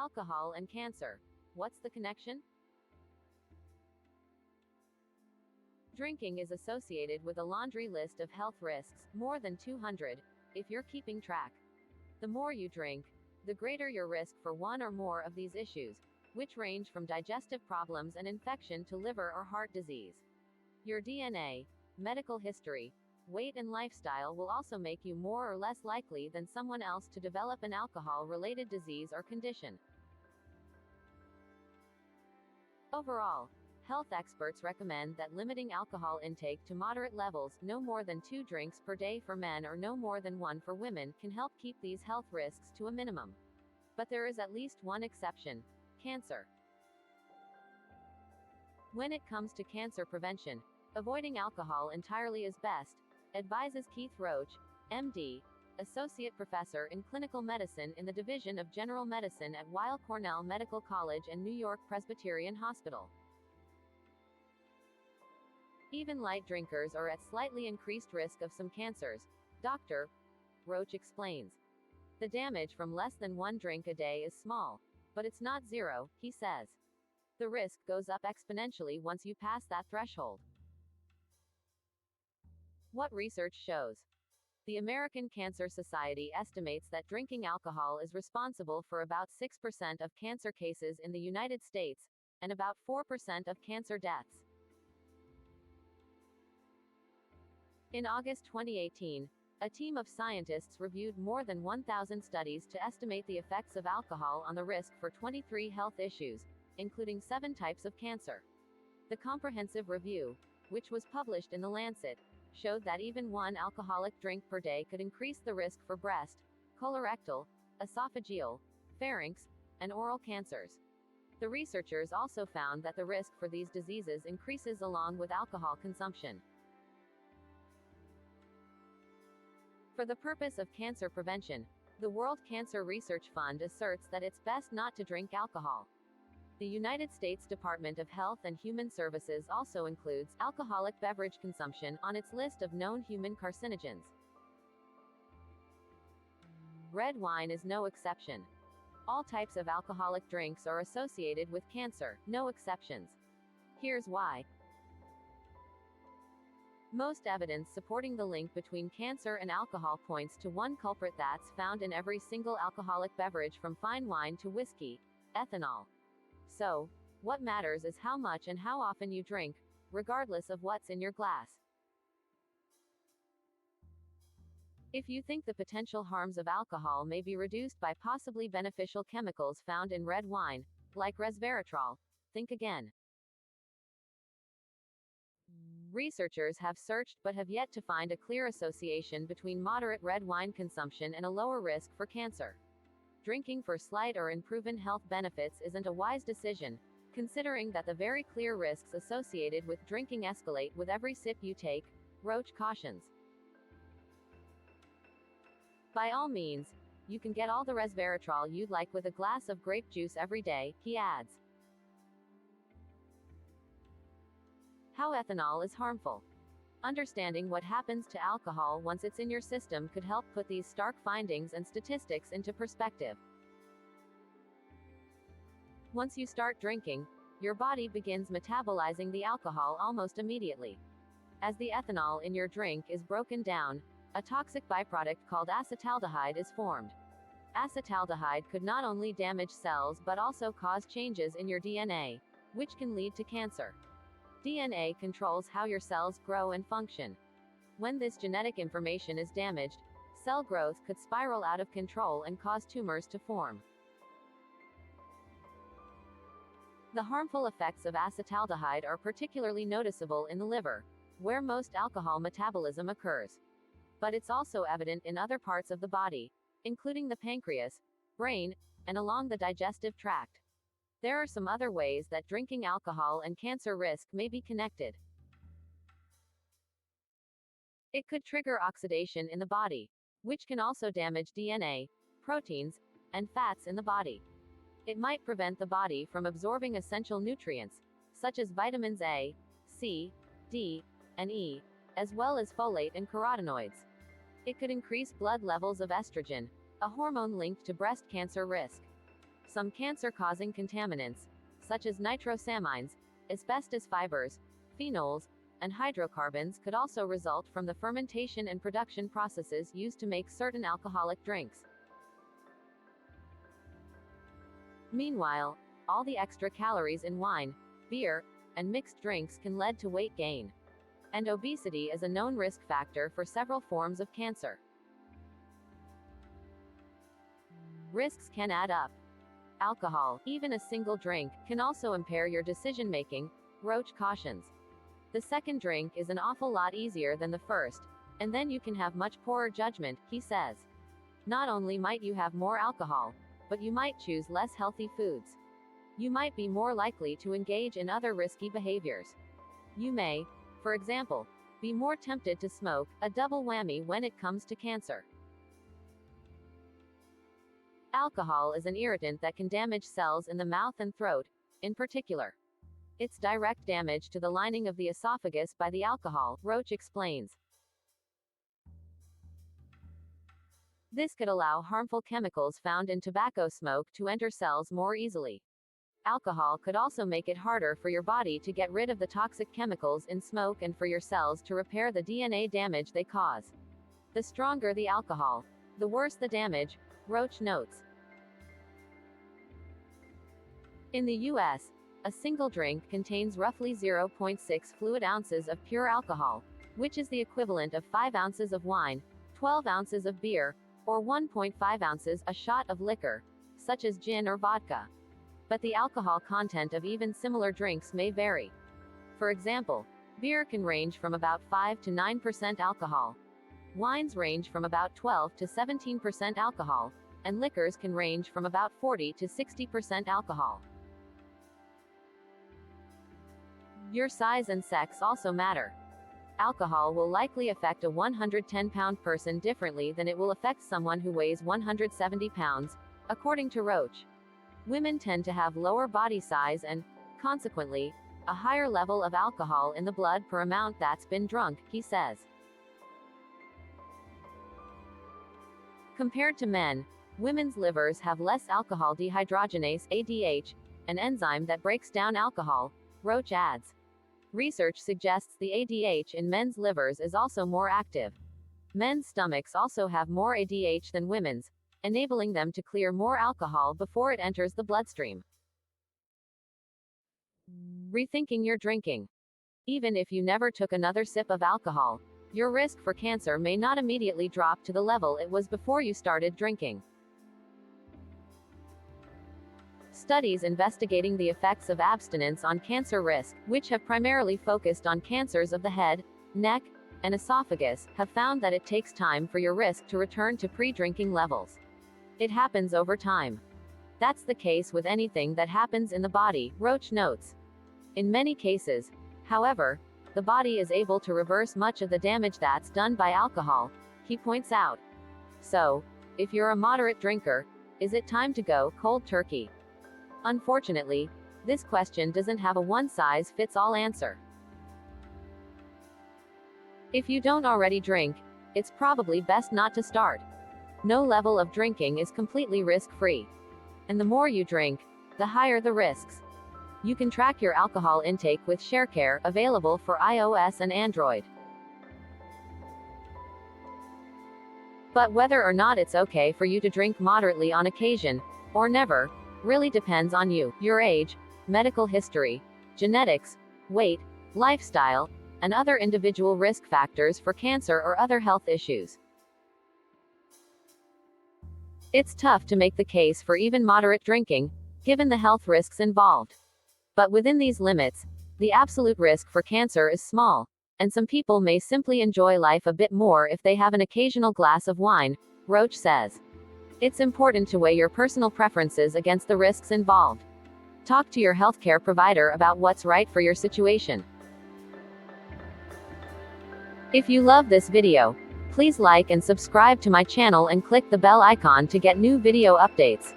Alcohol and cancer. What's the connection? Drinking is associated with a laundry list of health risks, more than 200, if you're keeping track. The more you drink, the greater your risk for one or more of these issues, which range from digestive problems and infection to liver or heart disease. Your DNA, medical history, weight and lifestyle will also make you more or less likely than someone else to develop an alcohol-related disease or condition. Overall, health experts recommend that limiting alcohol intake to moderate levels, no more than 2 drinks per day for men or no more than 1 for women, can help keep these health risks to a minimum. But there is at least one exception: cancer. When it comes to cancer prevention, avoiding alcohol entirely is best, advises Keith Roach, MD, Associate Professor in Clinical Medicine in the Division of General Medicine at Weill Cornell Medical College and New York Presbyterian Hospital. Even light drinkers are at slightly increased risk of some cancers, Dr. Roach explains. The damage from less than 1 drink a day is small, but it's not zero, he says. The risk goes up exponentially once you pass that threshold. What research shows? The American Cancer Society estimates that drinking alcohol is responsible for about 6% of cancer cases in the United States, and about 4% of cancer deaths. In August 2018, a team of scientists reviewed more than 1,000 studies to estimate the effects of alcohol on the risk for 23 health issues, including 7 types of cancer. The comprehensive review, which was published in The Lancet, showed that even 1 alcoholic drink per day could increase the risk for breast, colorectal, esophageal, pharynx, and oral cancers. The researchers also found that the risk for these diseases increases along with alcohol consumption. For the purpose of cancer prevention, the World Cancer Research Fund asserts that it's best not to drink alcohol. The United States Department of Health and Human Services also includes alcoholic beverage consumption on its list of known human carcinogens. Red wine is no exception. All types of alcoholic drinks are associated with cancer, no exceptions. Here's why. Most evidence supporting the link between cancer and alcohol points to one culprit that's found in every single alcoholic beverage from fine wine to whiskey: ethanol. So, what matters is how much and how often you drink, regardless of what's in your glass. If you think the potential harms of alcohol may be reduced by possibly beneficial chemicals found in red wine, like resveratrol, think again. Researchers have searched but have yet to find a clear association between moderate red wine consumption and a lower risk for cancer. Drinking for slight or unproven health benefits isn't a wise decision, considering that the very clear risks associated with drinking escalate with every sip you take, Roach cautions. By all means, you can get all the resveratrol you'd like with a glass of grape juice every day, he adds. How ethanol is harmful. Understanding what happens to alcohol once it's in your system could help put these stark findings and statistics into perspective. Once you start drinking, your body begins metabolizing the alcohol almost immediately. As the ethanol in your drink is broken down, a toxic byproduct called acetaldehyde is formed. Acetaldehyde could not only damage cells but also cause changes in your DNA, which can lead to cancer. DNA controls how your cells grow and function. When this genetic information is damaged, cell growth could spiral out of control and cause tumors to form. The harmful effects of acetaldehyde are particularly noticeable in the liver, where most alcohol metabolism occurs. But it's also evident in other parts of the body, including the pancreas, brain, and along the digestive tract. There are some other ways that drinking alcohol and cancer risk may be connected. It could trigger oxidation in the body, which can also damage DNA, proteins, and fats in the body. It might prevent the body from absorbing essential nutrients, such as vitamins A, C, D, and E, as well as folate and carotenoids. It could increase blood levels of estrogen, a hormone linked to breast cancer risk. Some cancer-causing contaminants, such as nitrosamines, asbestos fibers, phenols, and hydrocarbons could also result from the fermentation and production processes used to make certain alcoholic drinks. Meanwhile, all the extra calories in wine, beer, and mixed drinks can lead to weight gain. And obesity is a known risk factor for several forms of cancer. Risks can add up. Alcohol, even a single drink, can also impair your decision-making, Roach cautions. The second drink is an awful lot easier than the first, and then you can have much poorer judgment, he says. Not only might you have more alcohol, but you might choose less healthy foods. You might be more likely to engage in other risky behaviors. You may, for example, be more tempted to smoke, a double whammy when it comes to cancer. Alcohol is an irritant that can damage cells in the mouth and throat, in particular. It's direct damage to the lining of the esophagus by the alcohol, Roach explains. This could allow harmful chemicals found in tobacco smoke to enter cells more easily. Alcohol could also make it harder for your body to get rid of the toxic chemicals in smoke and for your cells to repair the DNA damage they cause. The stronger the alcohol, the worse the damage, Roach notes. In the U.S., a single drink contains roughly 0.6 fluid ounces of pure alcohol, which is the equivalent of 5 ounces of wine, 12 ounces of beer, or 1.5 ounces a shot of liquor, such as gin or vodka. But the alcohol content of even similar drinks may vary. For example, beer can range from about 5 to 9% alcohol. Wines range from about 12 to 17% alcohol, and liquors can range from about 40 to 60% alcohol. Your size and sex also matter. Alcohol will likely affect a 110-pound person differently than it will affect someone who weighs 170 pounds, according to Roach. Women tend to have lower body size and, consequently, a higher level of alcohol in the blood per amount that's been drunk, he says. Compared to men, women's livers have less alcohol dehydrogenase, ADH, an enzyme that breaks down alcohol, Roach adds. Research suggests the ADH in men's livers is also more active. Men's stomachs also have more ADH than women's, enabling them to clear more alcohol before it enters the bloodstream. Rethinking your drinking. Even if you never took another sip of alcohol, your risk for cancer may not immediately drop to the level it was before you started drinking. Studies investigating the effects of abstinence on cancer risk, which have primarily focused on cancers of the head, neck, and esophagus, have found that it takes time for your risk to return to pre-drinking levels. It happens over time. That's the case with anything that happens in the body, Roach notes. In many cases, however, the body is able to reverse much of the damage that's done by alcohol, he points out. So, if you're a moderate drinker, is it time to go cold turkey? Unfortunately, this question doesn't have a one-size-fits-all answer. If you don't already drink, it's probably best not to start. No level of drinking is completely risk-free. And the more you drink, the higher the risks. You can track your alcohol intake with ShareCare, available for iOS and Android. But whether or not it's okay for you to drink moderately on occasion, or never, really depends on you, your age, medical history, genetics, weight, lifestyle, and other individual risk factors for cancer or other health issues. It's tough to make the case for even moderate drinking, given the health risks involved. But within these limits, the absolute risk for cancer is small, and some people may simply enjoy life a bit more if they have an occasional glass of wine, Roach says. It's important to weigh your personal preferences against the risks involved. Talk to your healthcare provider about what's right for your situation. If you love this video, please like and subscribe to my channel and click the bell icon to get new video updates.